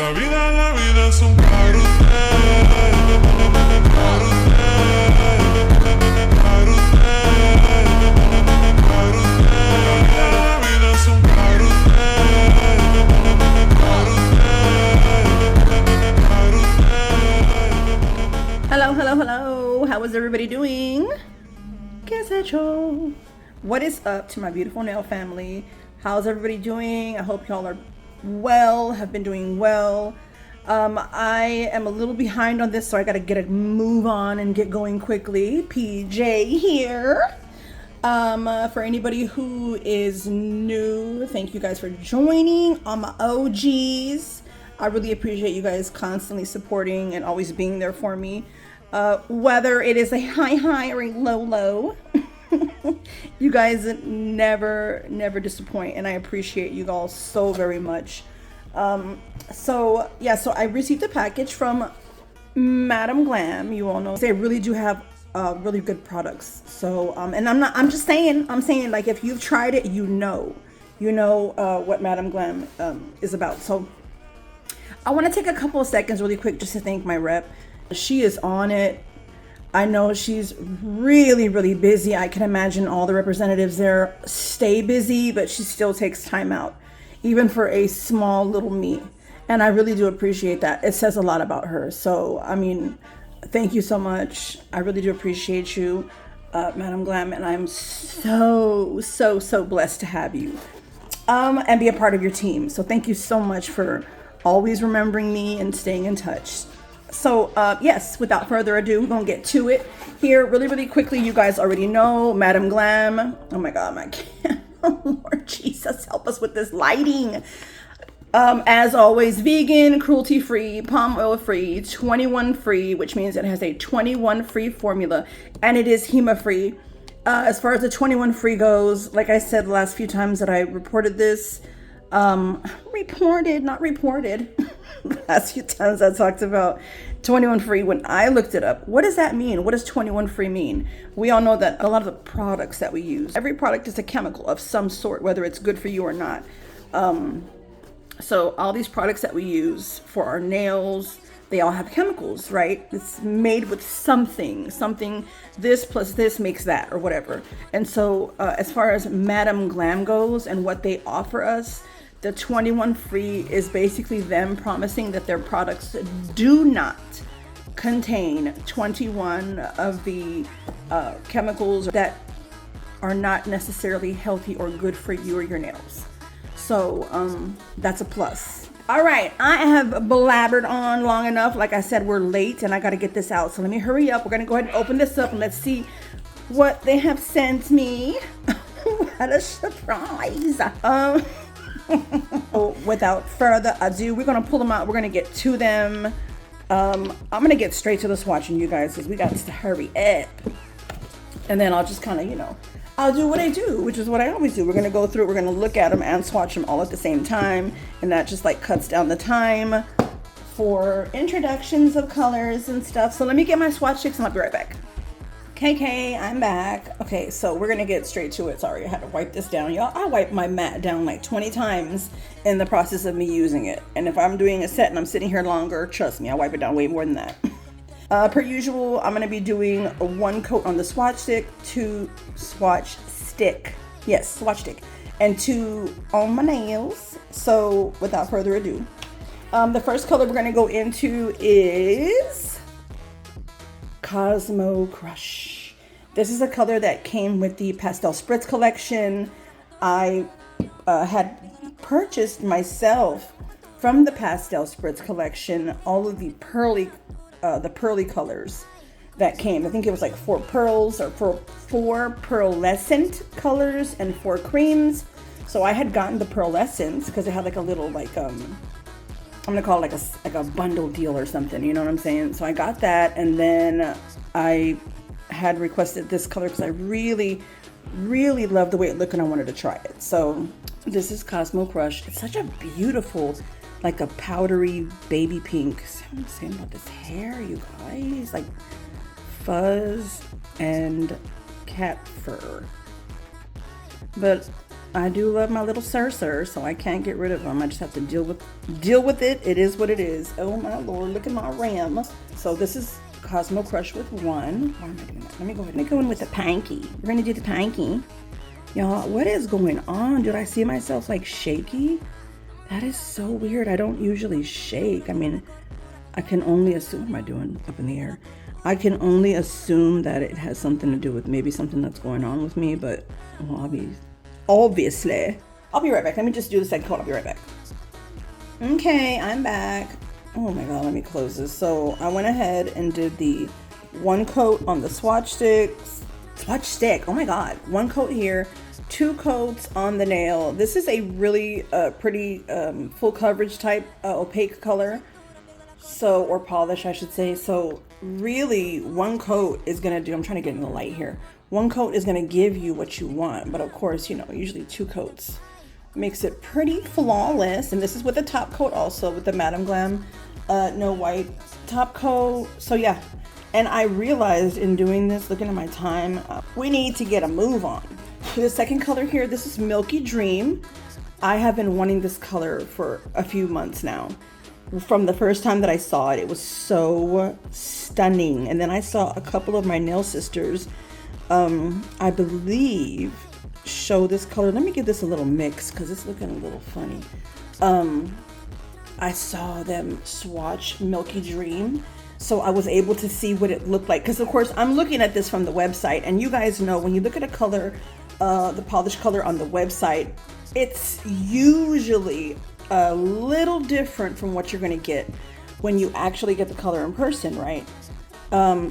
La vida es un carrusel, carrusel, carrusel, carrusel. La vida es un carrusel, carrusel, carrusel. Hello. How is everybody doing? ¿Qué has hecho? What is up to my beautiful nail family? How's everybody doing? I hope y'all are well, have been doing well. I am a little behind on this, so I gotta get a move on and get going quickly. PJ here. For anybody who is new, thank you guys for joining. All my OGs, I really appreciate you guys constantly supporting and always being there for me. Whether it is a high or a low, you guys never disappoint, and I appreciate you all so very much. So I received a package from Madam Glam. You all know they really do have really good products. So and I'm saying like, if you've tried it, you know what Madam Glam is about. So I want to take a couple of seconds really quick just to thank my rep. She is on it. I know she's really busy. I can imagine all the representatives there stay busy, but she still takes time out, even for a small little me. And I really do appreciate that. It says a lot about her. So, I mean, thank you so much. I really do appreciate you, Madam Glam. And I'm so blessed to have you and be a part of your team. So thank you so much for always remembering me and staying in touch. So yes, without further ado, we're gonna get to it here really quickly. You guys already know Madam Glam. Oh my God, my Lord Jesus, help us with this lighting. As always, vegan, cruelty-free, palm oil-free, 21-free, which means it has a 21-free formula, and it is HEMA-free. As far as the 21-free goes, like I said the last few times that I reported this, not reported. Last few times I talked about 21 free. When I looked it up, what does that mean? What does 21 free mean? We all know that a lot of the products that we use, every product is a chemical of some sort, whether it's good for you or not. So all these products that we use for our nails, they all have chemicals, right? It's made with something, this plus this makes that or whatever. And so as far as Madam Glam goes and what they offer us, the 21 free is basically them promising that their products do not contain 21 of the chemicals that are not necessarily healthy or good for you or your nails. So that's a plus. All right, I have blabbered on long enough. Like I said, we're late and I got to get this out. So let me hurry up. We're going to go ahead and open this up and let's see what they have sent me. What a surprise. Without further ado, we're gonna pull them out. We're gonna get to them. I'm gonna get straight to the swatching, you guys, because we got to hurry up. And then I'll just kind of, I'll do what I do, which is what I always do. We're gonna go through it. We're gonna look at them and swatch them all at the same time, and that just like cuts down the time for introductions of colors and stuff. So let me get my swatch sticks and I'll be right back. KK, I'm back. Okay, so we're gonna get straight to it. Sorry, I had to wipe this down, y'all. I wiped my mat down like 20 times in the process of me using it. And if I'm doing a set and I'm sitting here longer, trust me, I wipe it down way more than that. Per usual, I'm gonna be doing one coat on the swatch stick, swatch stick, and 2 on my nails. So without further ado, the first color we're gonna go into is Cosmo Crush. This is a color that came with the Pastel Spritz collection. I had purchased myself from the Pastel Spritz collection all of the pearly colors that came. I think it was like 4 pearls or 4 pearlescent colors and 4 creams. So I had gotten the pearlescents because it had like a little I'm gonna call it like a bundle deal or something, you know what I'm saying? So I got that, and then I had requested this color because I really loved the way it looked and I wanted to try it. So this is Cosmo Crush. It's such a beautiful, like a powdery baby pink. See what I'm saying about this hair, you guys? Like fuzz and cat fur. But I do love my little Sir, so I can't get rid of them. I just have to deal with it. It is what it is. Oh my Lord, look at my RAM. So this is Cosmo Crush with 1. Why am I doing that? Let me go ahead and go in with the panky. We're gonna do the panky. Y'all, what is going on? Did I see myself like shaky? That is so weird. I don't usually shake. I mean, I can only assume, what am I doing up in the air? I can only assume that it has something to do with maybe something that's going on with me, but well, obviously. I'll be right back. Let me just do the second coat. I'll be right back. Okay, I'm back. Oh my God, let me close this. So I went ahead and did the 1 coat on the swatch stick. Oh my God. 1 coat here, 2 coats on the nail. This is a really pretty full coverage type opaque color. So, or polish, I should say. So really 1 coat is gonna do, I'm trying to get in the light here. 1 coat is gonna give you what you want. But of course, you know, usually 2 coats makes it pretty flawless. And this is with the top coat also, with the Madame Glam No White top coat. So yeah. And I realized in doing this, looking at my time, we need to get a move on. The second color here, this is Milky Dream. I have been wanting this color for a few months now. From the first time that I saw it, it was so stunning. And then I saw a couple of my nail sisters, I believe, show this color. Let me give this a little mix because it's looking a little funny. I saw them swatch Milky Dream. So I was able to see what it looked like. Because of course I'm looking at this from the website, and you guys know when you look at a color, the polished color on the website, it's usually a little different from what you're going to get when you actually get the color in person, right?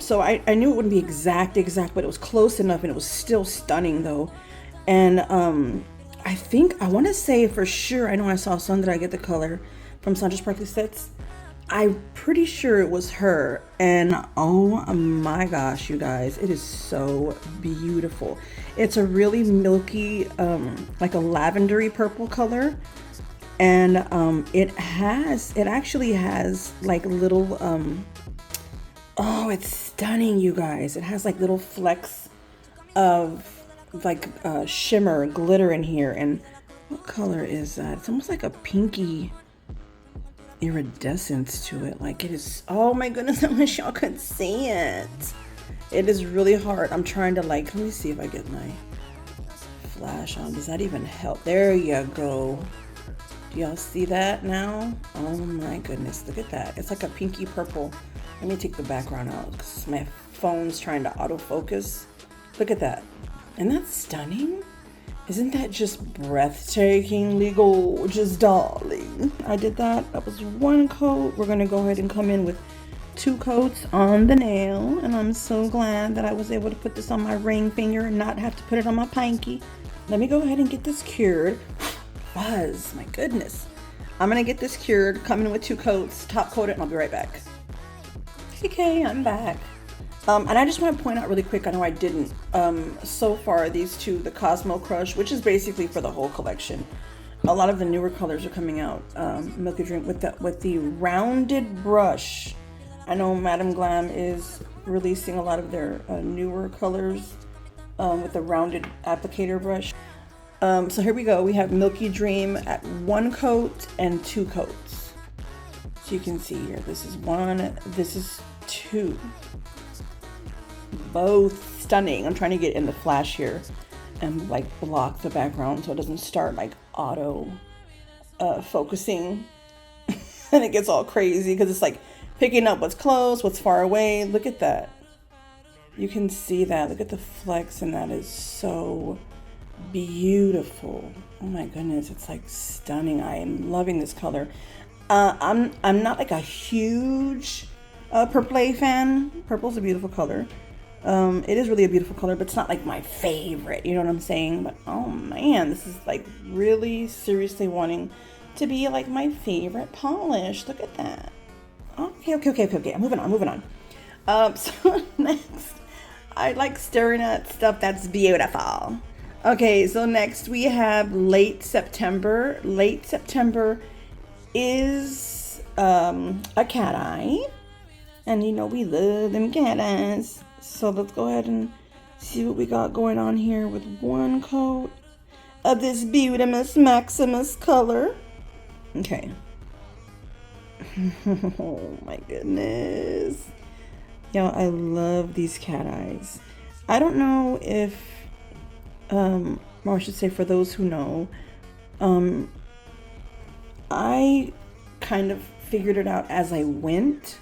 So I knew it wouldn't be exact, but it was close enough, and it was still stunning though. And I think, I want to say for sure, I know I saw Sandra get the color from Sandra Sparkly Sets. I'm pretty sure it was her, and oh my gosh, you guys, it is so beautiful. It's a really milky, like a lavendery purple color, and it actually has like little, oh, it's stunning, you guys. It has like little flecks of like shimmer, glitter in here. And what color is that? It's almost like a pinky iridescence to it. Like it is, oh my goodness, I wish y'all could see it. It is really hard. I'm trying to like, let me see if I get my flash on. Does that even help? There you go. Do y'all see that now? Oh my goodness, look at that. It's like a pinky purple. Let me take the background out because my phone's trying to autofocus. Look at that. Isn't that stunning? Isn't that just breathtakingly gorgeous, darling? I did that. That was 1 coat. We're going to go ahead and come in with 2 coats on the nail. And I'm so glad that I was able to put this on my ring finger and not have to put it on my pinky. Let me go ahead and get this cured. Buzz, my goodness. I'm going to get this cured, come in with 2 coats, top coat it, and I'll be right back. Okay, I'm back. And I just want to point out really quick, I know I didn't, so far these 2, the Cosmo Crush, which is basically for the whole collection. A lot of the newer colors are coming out, Milky Dream, with the rounded brush. I know Madame Glam is releasing a lot of their newer colors with the rounded applicator brush. So here we go, we have Milky Dream at 1 coat and 2 coats. So you can see here, this is 1, this is 2. Both stunning. I'm trying to get in the flash here and like block the background so it doesn't start like auto focusing and it gets all crazy because it's like picking up what's close, what's far away. Look at that. You can see that. Look at the flex, and that is so beautiful. Oh my goodness, it's like stunning. I am loving this color. I'm not like a huge Purple fan. Purple's a beautiful color. It is really a beautiful color, but it's not like my favorite, you know what I'm saying? But oh man, this is like really seriously wanting to be like my favorite polish. Look at that. Okay. I'm moving on. So next, I like staring at stuff that's beautiful. Okay, so next we have Late September. Late September is a Cateye, and you know we love them cat eyes. So let's go ahead and see what we got going on here with 1 coat. of this Beautimus Maximus color. Okay. Oh my goodness. Y'all, I love these cat eyes. I don't know if, or I should say for those who know, I kind of figured it out as I went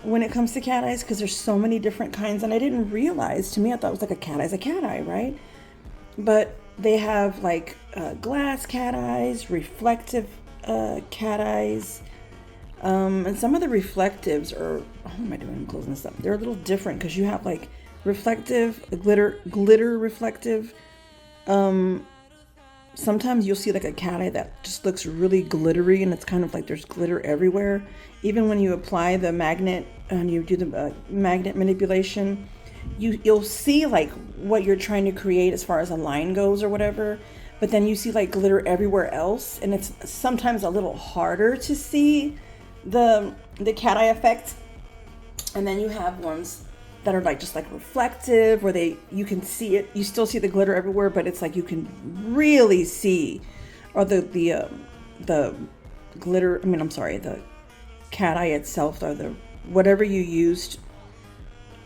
when it comes to cat eyes, because there's so many different kinds, and I didn't realize, to me I thought it was like a cat eye's a cat eye, right? But they have like glass cat eyes, reflective cat eyes, and some of the reflectives are, how am I doing? I'm closing this up. They're a little different because you have like reflective, glitter reflective. Sometimes you'll see like a cat eye that just looks really glittery, and it's kind of like there's glitter everywhere. Even when you apply the magnet and you do the magnet manipulation, you'll see like what you're trying to create as far as a line goes or whatever, but then you see like glitter everywhere else, and it's sometimes a little harder to see the cat eye effect. And then you have ones that are like just like reflective, where you can see it, you still see the glitter everywhere, but it's like you can really see, or the glitter, the cat eye itself, or the whatever you used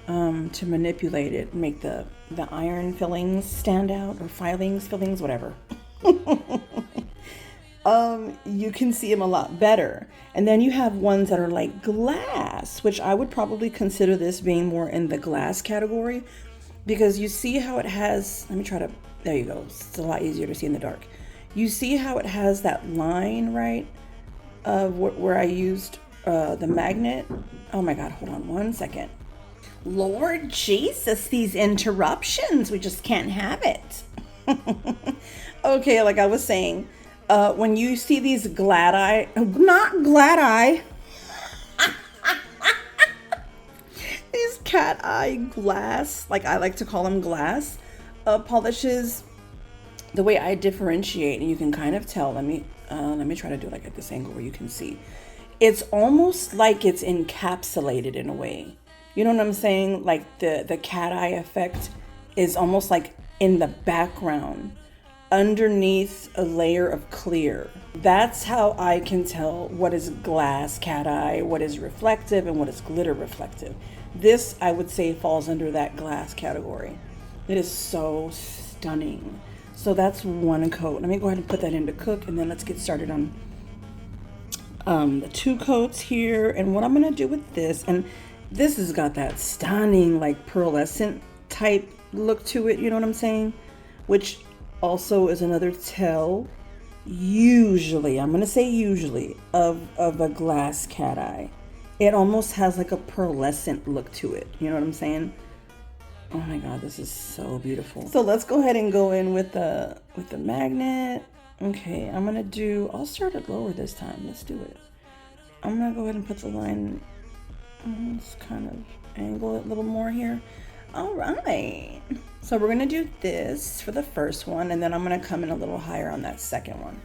to manipulate it, make the iron fillings stand out, or fillings, whatever. You can see them a lot better. And then you have ones that are like glass, which I would probably consider this being more in the glass category, because you see how it has, there you go, it's a lot easier to see in the dark. You see how it has that line, right, of where I used the magnet. Oh my God, hold on one second. Lord Jesus, these interruptions, we just can't have it. Okay, like I was saying, when you see these these cat eye glass, like I like to call them glass, polishes, the way I differentiate, and you can kind of tell, let me try to do it like at this angle where you can see. It's almost like it's encapsulated in a way. You know what I'm saying? Like the cat eye effect is almost like in the background, underneath a layer of clear. That's how I can tell what is glass cat eye, what is reflective, and what is glitter reflective. This, I would say, falls under that glass category. It is so stunning. So that's one coat. Let me go ahead and put that in to cook, and then let's get started on the two coats here. And what I'm gonna do with this, and this has got that stunning like pearlescent type look to it, you know what I'm saying? Which also is another tell, usually, I'm gonna say usually, of a glass cat eye. It almost has like a pearlescent look to it, you know what I'm saying? Oh my God, this is so beautiful. So let's go ahead and go in with the magnet. Okay, I'll start it lower this time. Let's do it. I'm gonna go ahead and put the line, let's kind of angle it a little more here. All right, so we're gonna do this for the first one, and then I'm gonna come in a little higher on that second one.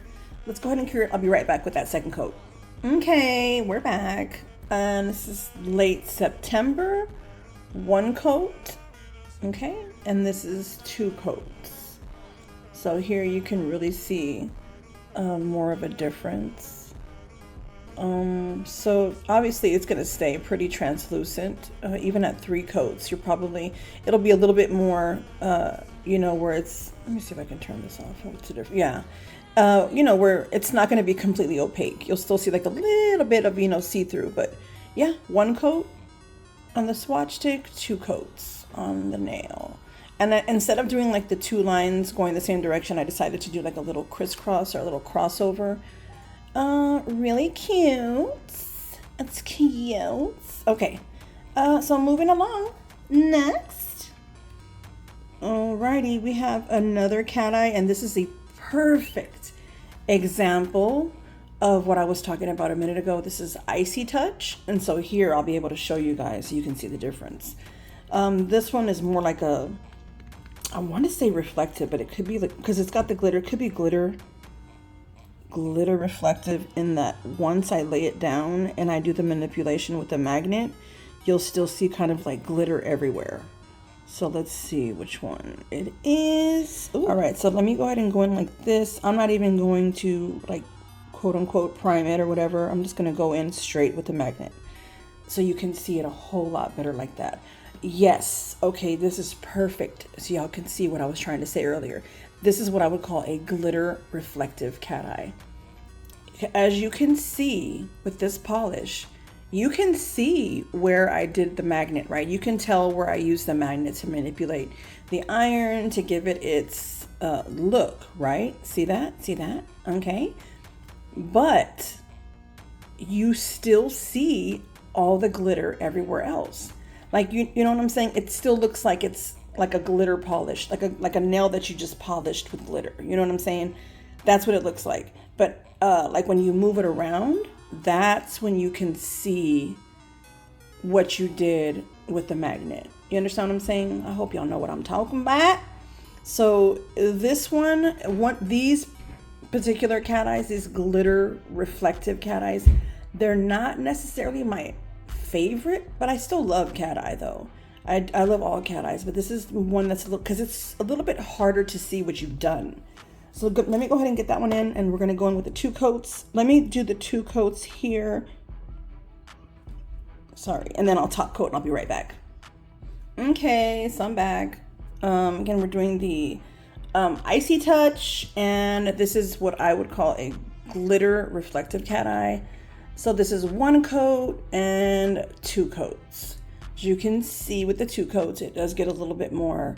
Let's go ahead and cure it. I'll be right back with that second coat. Okay, we're back. And this is late September, one coat. Okay, and this is two coats. So here you can really see more of a difference. So obviously it's gonna stay pretty translucent, even at three coats. It'll be a little bit more, where it's, let me see if I can turn this off. What's the difference? Yeah. Where it's not gonna be completely opaque. You'll still see like a little bit of, see-through, but yeah, one coat on the swatch stick, two coats on the nail. And instead of doing like the two lines going the same direction, I decided to do like a little crisscross or a little crossover. Really cute. It's cute. Okay, so moving along. Next. Alrighty, we have another cat eye, and this is a perfect example of what I was talking about a minute ago. This is Icy Touch, and so here I'll be able to show you guys so you can see the difference. This one is more like I want to say reflective, but it could be like, because it's got the glitter, it could be glitter reflective, in that once I lay it down and I do the manipulation with the magnet, you'll still see kind of like glitter everywhere. So let's see which one it is. Ooh. All right, so let me go ahead and go in like this. I'm not even going to like quote unquote prime it or whatever. I'm just gonna go in straight with the magnet. So you can see it a whole lot better like that. Yes, okay, this is perfect. So y'all can see what I was trying to say earlier. This is what I would call a glitter reflective cat eye. As you can see with this polish, you can see where I did the magnet, right? You can tell where I used the magnet to manipulate the iron to give it its look, right? See that? See that? Okay. But you still see all the glitter everywhere else. Like, you know what I'm saying? It still looks like it's like a glitter polish, like a nail that you just polished with glitter. You know what I'm saying? That's what it looks like. But like when you move it around, that's when you can see what you did with the magnet. You understand what I'm saying? I hope y'all know what I'm talking about. So this these particular cat eyes, these glitter reflective cat eyes, they're not necessarily my favorite, but I still love cat eye though. I love all cat eyes, but this is one that's because it's a little bit harder to see what you've done. So let me go ahead and get that one in, and we're going to go in with the 2 coats. Let me do the 2 coats here. Sorry. And then I'll top coat and I'll be right back. Okay, so I'm back. Again, we're doing the Icy Touch, and this is what I would call a glitter reflective cat eye. So this is 1 coat and 2 coats. As you can see with the 2 coats, it does get a little bit more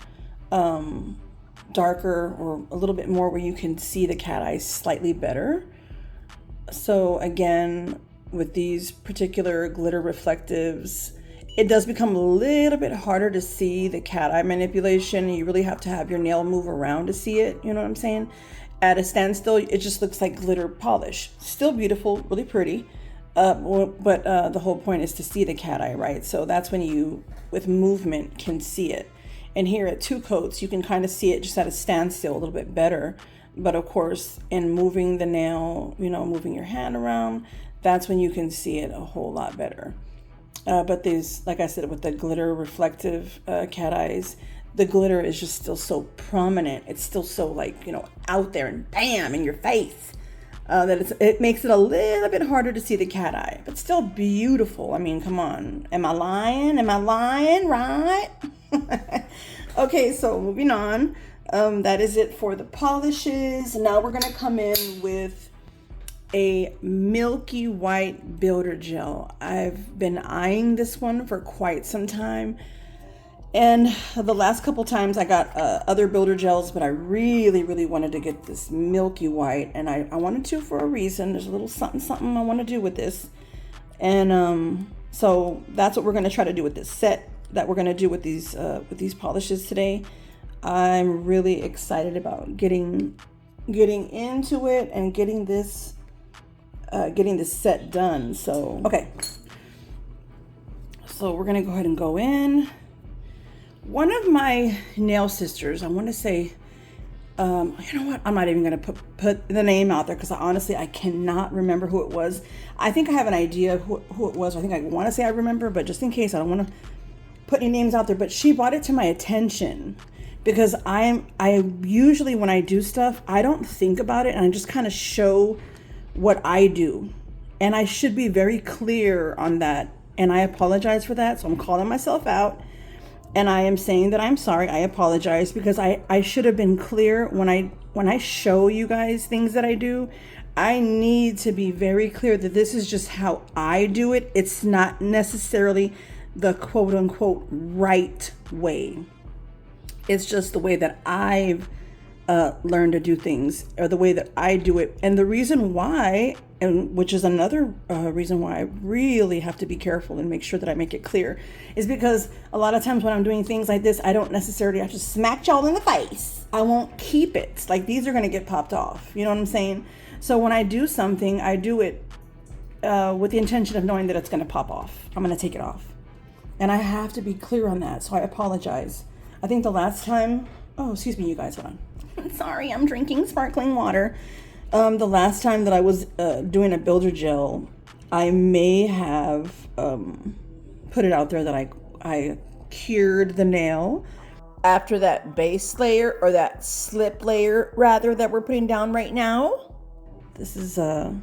darker, or a little bit more where you can see the cat eye slightly better. So again, with these particular glitter reflectives, it does become a little bit harder to see the cat eye manipulation. You really have to have your nail move around to see it. You know what I'm saying? At a standstill, it just looks like glitter polish. Still beautiful, really pretty. But the whole point is to see the cat eye, right? So that's when you, with movement, can see it. And here at 2 coats, you can kind of see it just at a standstill a little bit better. But of course, in moving the nail, you know, moving your hand around, that's when you can see it a whole lot better. But these, like I said, with the glitter reflective cat eyes, the glitter is just still so prominent. It's still so like, you know, out there and bam, in your face. That it makes it a little bit harder to see the cat eye, but still beautiful. I mean, come on. Am I lying? Am I lying? Right? Okay, so moving on. That is it for the polishes. Now we're going to come in with a milky white builder gel. I've been eyeing this one for quite some time. And the last couple times I got other builder gels, but I really wanted to get this milky white, and I wanted to for a reason. There's a little something I want to do with this. And so that's what we're going to try to do with this set that we're going to do with these polishes today. I'm really excited about getting into it and getting this set done. So okay, so we're going to go ahead and go in. One of my nail sisters, I want to say, you know what? I'm not even going to put the name out there because I cannot remember who it was. I think I have an idea who it was. I think I want to say I remember, but just in case, I don't want to put any names out there. But she brought it to my attention because I usually, when I do stuff, I don't think about it and I just kind of show what I do. And I should be very clear on that. And I apologize for that. So I'm calling myself out. And I am saying that I'm sorry. I apologize because I should have been clear when I show you guys things that I do. I need to be very clear that this is just how I do it. It's not necessarily the quote unquote right way. It's just the way that I've learned to do things, or the way that I do it. And the reason why, and which is another reason why I really have to be careful and make sure that I make it clear, is because a lot of times when I'm doing things like this, I don't necessarily have to smack y'all in the face. I won't keep it. Like, these are going to get popped off. You know what I'm saying? So when I do something, I do it with the intention of knowing that it's going to pop off. I'm going to take it off. And I have to be clear on that. So I apologize. I think the last time, oh, excuse me, you guys, hold on. Sorry, I'm drinking sparkling water. The last time that I was doing a builder gel, I may have put it out there that I cured the nail after that base layer, or that slip layer rather, that we're putting down right now. This is the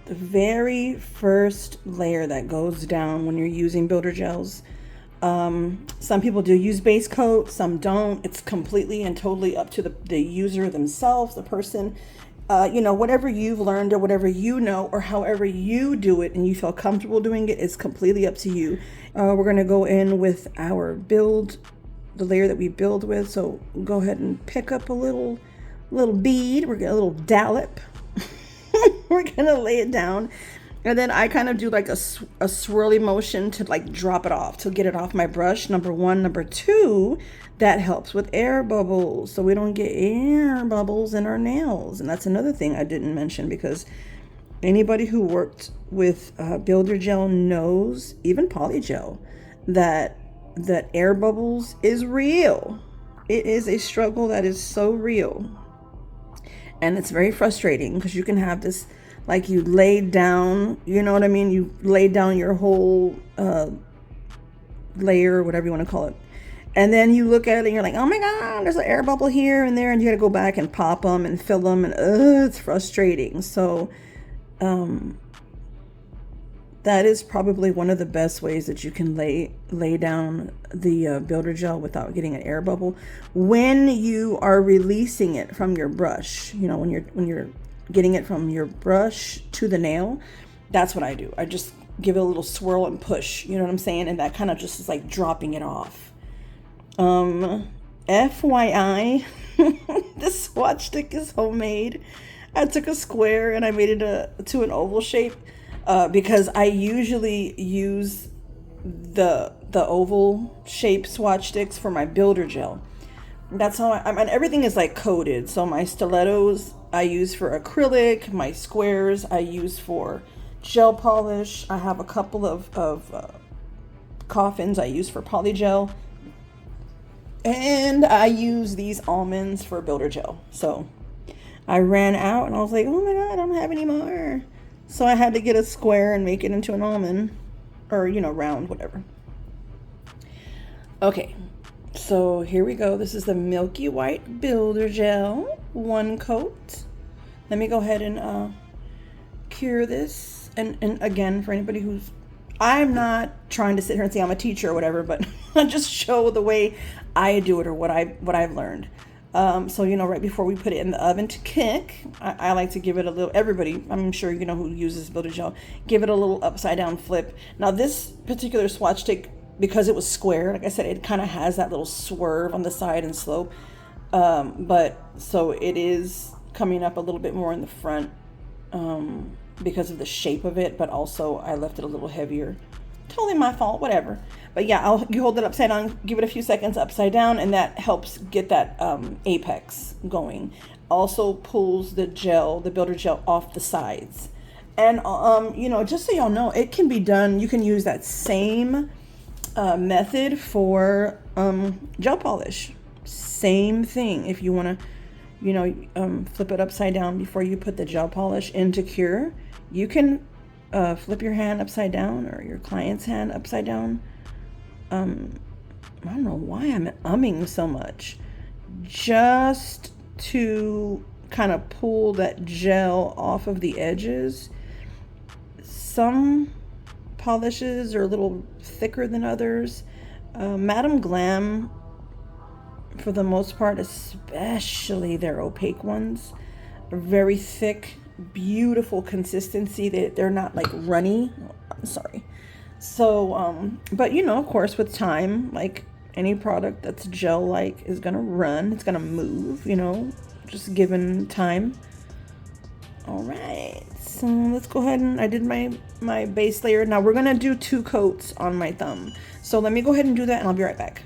very first layer that goes down when you're using builder gels. Some people do use base coat, some don't. It's completely and totally up to the user themselves, the person. You know, whatever you've learned or whatever you know, or however you do it and you feel comfortable doing it, is completely up to you. We're going to go in with our build, the layer that we build with. So go ahead and pick up a little bead. We're going to a little dollop. We're going to lay it down. And then I kind of do like a swirly motion to like drop it off, to get it off my brush. Number one. Number two, that helps with air bubbles, so we don't get air bubbles in our nails. And that's another thing I didn't mention, because anybody who worked with builder gel knows, even polygel, that air bubbles is real. It is a struggle that is so real. And it's very frustrating, because you can have this, like, you lay down, you know what I mean? You lay down your whole layer, whatever you want to call it. And then you look at it and you're like, oh my God, there's an air bubble here and there. And you got to go back and pop them and fill them. And it's frustrating. So that is probably one of the best ways that you can lay down the builder gel without getting an air bubble. When you are releasing it from your brush, you know, when you're getting it from your brush to the nail, that's what I do. I just give it a little swirl and push, you know what I'm saying? And that kind of just is like dropping it off. FYI, this swatch stick is homemade. I took a square and I made it to an oval shape, because I usually use the oval shape swatch sticks for my builder gel. That's how I mean, everything is like coated. So my stilettos I use for acrylic, my squares I use for gel polish. I have a couple of coffins I use for polygel. And I use these almonds for builder gel. So I ran out and I was like, oh my God, I don't have any more. So I had to get a square and make it into an almond, or, you know, round, whatever. Okay, so here we go. This is the Milky White Builder Gel, 1 coat. Let me go ahead and cure this. And again, for anybody who's, I'm not trying to sit here and say I'm a teacher or whatever, but I just show the way I do it, or what I've learned. So, you know, right before we put it in the oven to cook, I like to give it a little, everybody, I'm sure you know who uses builder gel, give it a little upside down flip. Now this particular swatch stick, because it was square, like I said, it kind of has that little swerve on the side and slope. But so it is coming up a little bit more in the front, because of the shape of it, but also I left it a little heavier. Totally my fault, whatever. But yeah, you hold it upside down, give it a few seconds upside down, and that helps get that apex going. Also pulls the gel, the builder gel, off the sides. And you know, just so y'all know, it can be done, you can use that same method for gel polish. Same thing. If you want to, you know, flip it upside down before you put the gel polish into cure, you can flip your hand upside down, or your client's hand upside down. I don't know why I'm umming so much. Just to kind of pull that gel off of the edges. Some polishes are a little thicker than others. Madame Glam, for the most part, especially their opaque ones, are very thick, beautiful consistency. They're not like runny. I'm sorry. So, but you know, of course, with time, like any product that's gel-like is gonna run, it's gonna move, you know, just given time. All right, so let's go ahead and I did my base layer. Now we're gonna do 2 coats on my thumb. So let me go ahead and do that, and I'll be right back.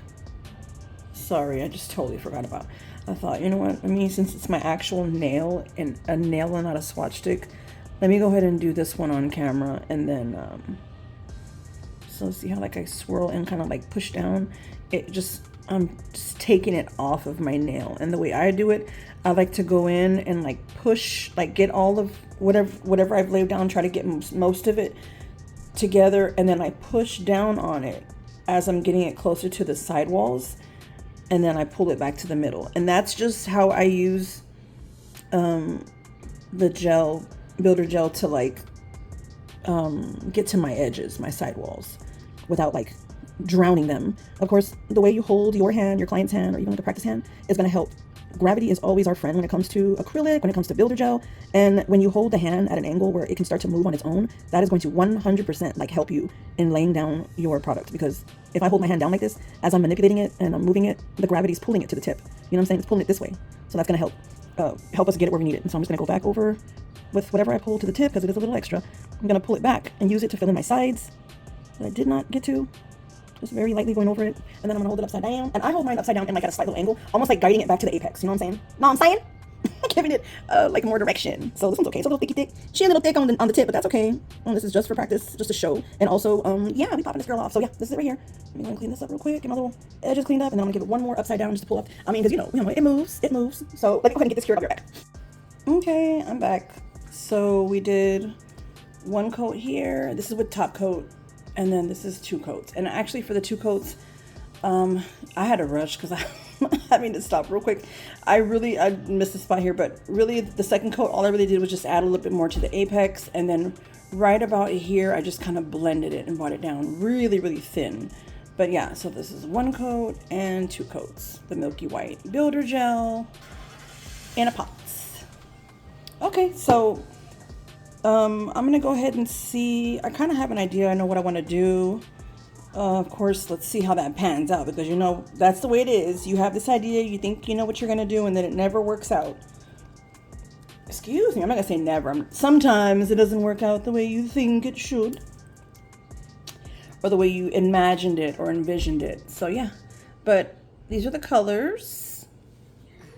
Sorry, I just totally forgot about. I thought, you know what? I mean, since it's my actual nail, and a nail and not a swatch stick, let me go ahead and do this one on camera, and then so see how like I swirl and kind of like push down. I'm just taking it off of my nail, and the way I do it, I like to go in and like push, like get all of whatever I've laid down, try to get most of it together, and then I push down on it as I'm getting it closer to the sidewalls. and then I pull it back to the middle. And that's just how I use the gel, builder gel, to like get to my edges, my sidewalls, without like drowning them. Of course, the way you hold your hand, your client's hand, or even like a practice hand, is going to help. Gravity is always our friend when it comes to acrylic, when it comes to builder gel. And when you hold the hand at an angle where it can start to move on its own, that is going to 100% like help you in laying down your product. Because if I hold my hand down like this, as I'm manipulating it and I'm moving it, the gravity is pulling it to the tip. You know what I'm saying? It's pulling it this way. So that's going to help us get it where we need it. And so I'm just going to go back over with whatever I pull to the tip, because it is a little extra. I'm going to pull it back and use it to fill in my sides that I did not get to. Just very lightly going over it. And then I'm gonna hold it upside down. And I hold mine upside down in like at a slight little angle, almost like guiding it back to the apex. You know what I'm saying? Know what I'm saying? Giving it like more direction. So this one's okay. It's a little thicky thick. She a little thick on the tip, but that's okay. This is just for practice, just to show. And also, yeah, I'll be popping this girl off. So yeah, this is it right here. Let me go and clean this up real quick. Get my little edges cleaned up. And then I'm gonna give it one more upside down just to pull up. I mean, because you know, it moves. It moves. So let me go ahead and get this cured. I'll be right back. Okay, I'm back. So we did one coat here. This is with top coat. And then this is 2 coats. And actually for the 2 coats, I had to rush because I mean to stop real quick. I missed the spot here, but really the second coat, all I really did was just add a little bit more to the apex. And then right about here, I just kind of blended it and brought it down really, really thin. But yeah, so this is 1 coat and 2 coats. The Milky White Builder Gel in a pot. Okay, so I'm gonna go ahead and see. I kind of have an idea. I know what I want to do. Of course, let's see how that pans out, because you know that's the way it is. You have this idea, you think you know what you're gonna do, and then it never works out. Excuse me, I'm not gonna say never. Sometimes it doesn't work out the way you think it should, or the way you imagined it or envisioned it. So yeah, but these are the colors,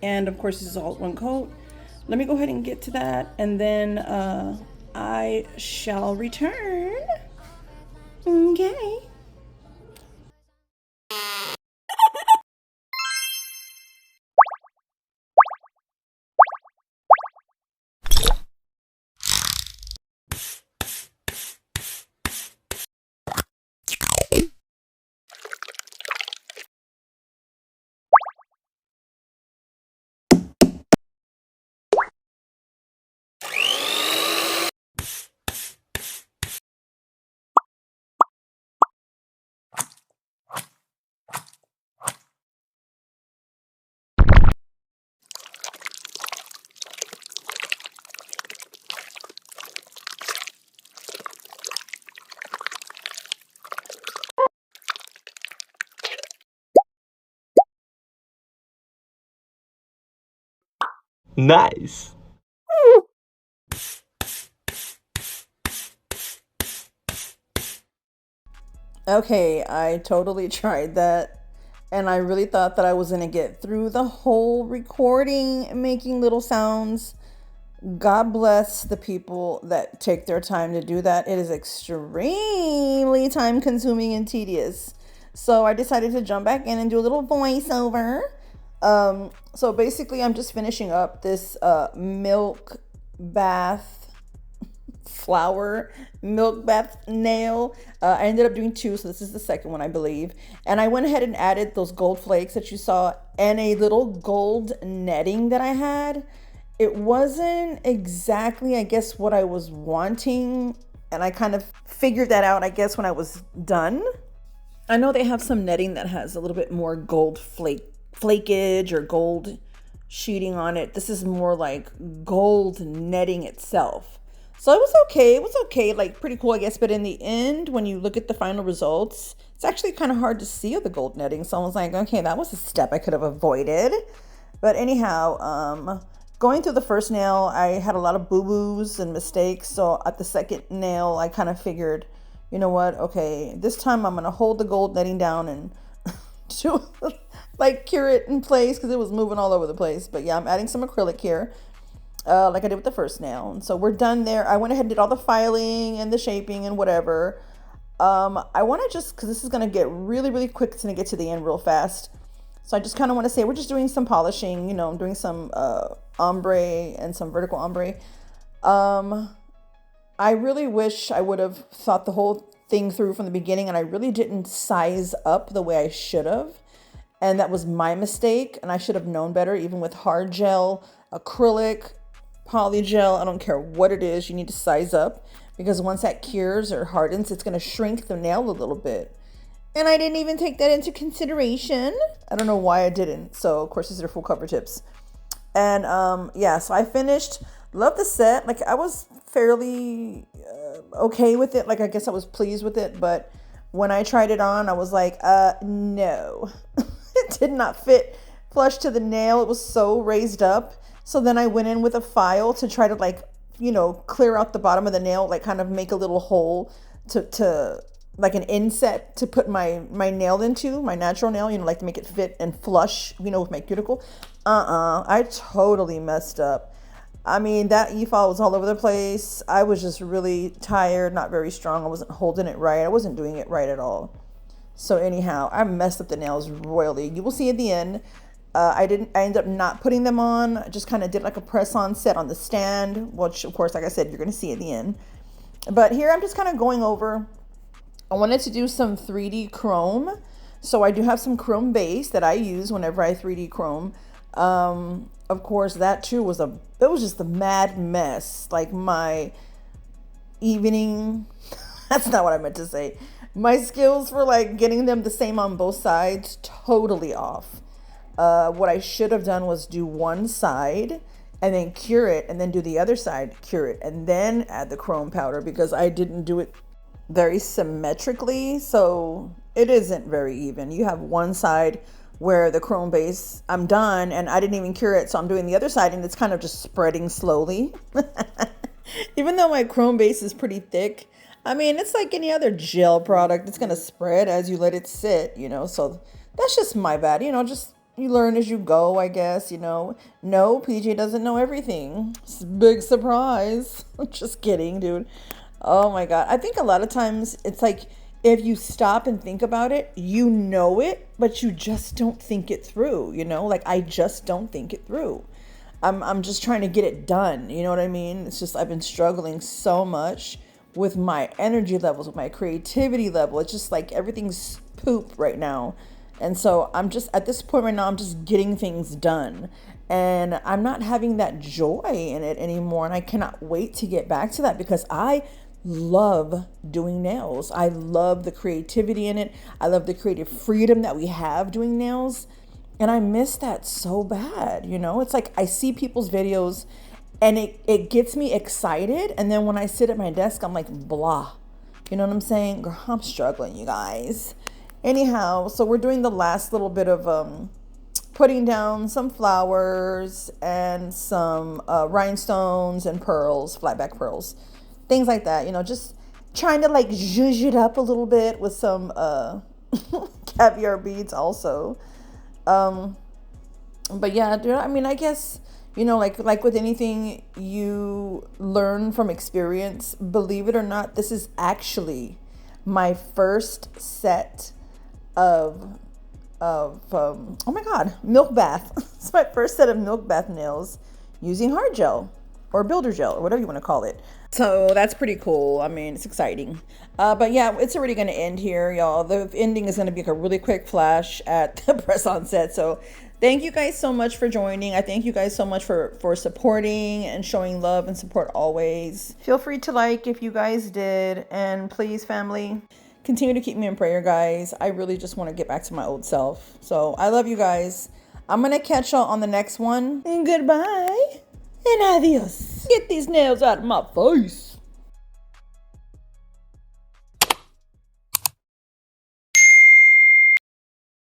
and of course this is all 1 coat. Let me go ahead and get to that, and then I shall return. Okay. Nice. Okay, I totally tried that, and I really thought that I was gonna get through the whole recording making little sounds. God bless the people that take their time to do that. It is extremely time consuming and tedious. So I decided to jump back in and do a little voiceover. So basically I'm just finishing up this Milkbath flower Milkbath nail. I ended up doing 2, so this is the second one, I believe. And I went ahead and added those gold flakes that you saw and a little gold netting that I had. It wasn't exactly, I guess, what I was wanting, and I kind of figured that out, I guess, when I was done. I know they have some netting that has a little bit more gold flakage or gold sheeting on it. This is more like gold netting itself. So it was okay. It was okay, like pretty cool, I guess. But in the end, when you look at the final results, it's actually kind of hard to see the gold netting. So I was like, okay, that was a step I could have avoided. But anyhow, going through the first nail, I had a lot of boo-boos and mistakes. So at the second nail, I kind of figured, you know what? Okay, this time I'm going to hold the gold netting down and to like cure it in place because it was moving all over the place. But yeah, I'm adding some acrylic here. Like I did with the first nail. And so we're done there. I went ahead and did all the filing and the shaping and whatever. I want to just, because this is going to get really, really quick. It's going to get to the end real fast. So I just kind of want to say we're just doing some polishing, you know, I'm doing some ombre and some vertical ombre. I really wish I would have thought the whole thing through from the beginning, and I really didn't size up the way I should have. And that was my mistake. And I should have known better, even with hard gel, acrylic, polygel. I don't care what it is. You need to size up, because once that cures or hardens, it's going to shrink the nail a little bit. And I didn't even take that into consideration. I don't know why I didn't. So of course, these are full cover tips. And yeah, so I finished. Love the set. Like, I was fairly okay with it. Like, I guess I was pleased with it. But when I tried it on, I was like, no. It did not fit flush to the nail. It was so raised up. So then I went in with a file to try to, like, you know, clear out the bottom of the nail, like kind of make a little hole to like an inset to put my nail into, my natural nail, you know, like to make it fit and flush, you know, with my cuticle. I totally messed up. I mean, that e-file was all over the place. I was just really tired, not very strong. I wasn't holding it right. I wasn't doing it right at all. So anyhow, I messed up the nails royally. You will see at the end. I ended up not putting them on. I just kind of did like a press-on set on the stand, which of course, like I said, you're going to see at the end. But here I'm just kind of going over. I wanted to do some 3D chrome. So I do have some chrome base that I use whenever I 3D chrome. Of course, that too was it was just a mad mess. Like, my evening, that's not what I meant to say. My skills for like getting them the same on both sides, totally off. What I should have done was do one side and then cure it, and then do the other side, cure it, and then add the chrome powder, because I didn't do it very symmetrically. So it isn't very even. You have one side where the chrome base, I'm done, and I didn't even cure it. So I'm doing the other side, and it's kind of just spreading slowly. Even though my chrome base is pretty thick, I mean, it's like any other gel product. It's going to spread as you let it sit, you know. So that's just my bad, you know, just you learn as you go, I guess, you know. No, PJ doesn't know everything. It's a big surprise. Just kidding, dude. Oh my God. I think a lot of times it's like, if you stop and think about it, you know it, but you just don't think it through, you know? Like, I just don't think it through. I'm just trying to get it done. You know what I mean? It's just, I've been struggling so much with my energy levels, with my creativity level. It's just like everything's poop right now. And so I'm just, at this point right now, I'm just getting things done. And I'm not having that joy in it anymore. And I cannot wait to get back to that, because I love doing nails. I love the creativity in it. I love the creative freedom that we have doing nails. And I miss that so bad. You know, it's like I see people's videos and it gets me excited. And then when I sit at my desk, I'm like, blah. You know what I'm saying? Girl, I'm struggling, you guys. Anyhow, so we're doing the last little bit of putting down some flowers and some rhinestones and pearls, flatback pearls, things like that. You know, just trying to like zhuzh it up a little bit with some caviar beads also. But yeah, dude, I mean, I guess, you know, like with anything you learn from experience, believe it or not, this is actually my first set of oh my God, Milkbath. It's my first set of Milkbath nails using hard gel or builder gel or whatever you want to call it. So that's pretty cool. I mean, it's exciting. But yeah, it's already going to end here, y'all. The ending is going to be like a really quick flash at the press-on set. So thank you guys so much for joining. I thank you guys so much for supporting and showing love and support always. Feel free to like if you guys did. And please, family, continue to keep me in prayer, guys. I really just want to get back to my old self. So I love you guys. I'm going to catch y'all on the next one. And goodbye. And adios. Get these nails out of my face.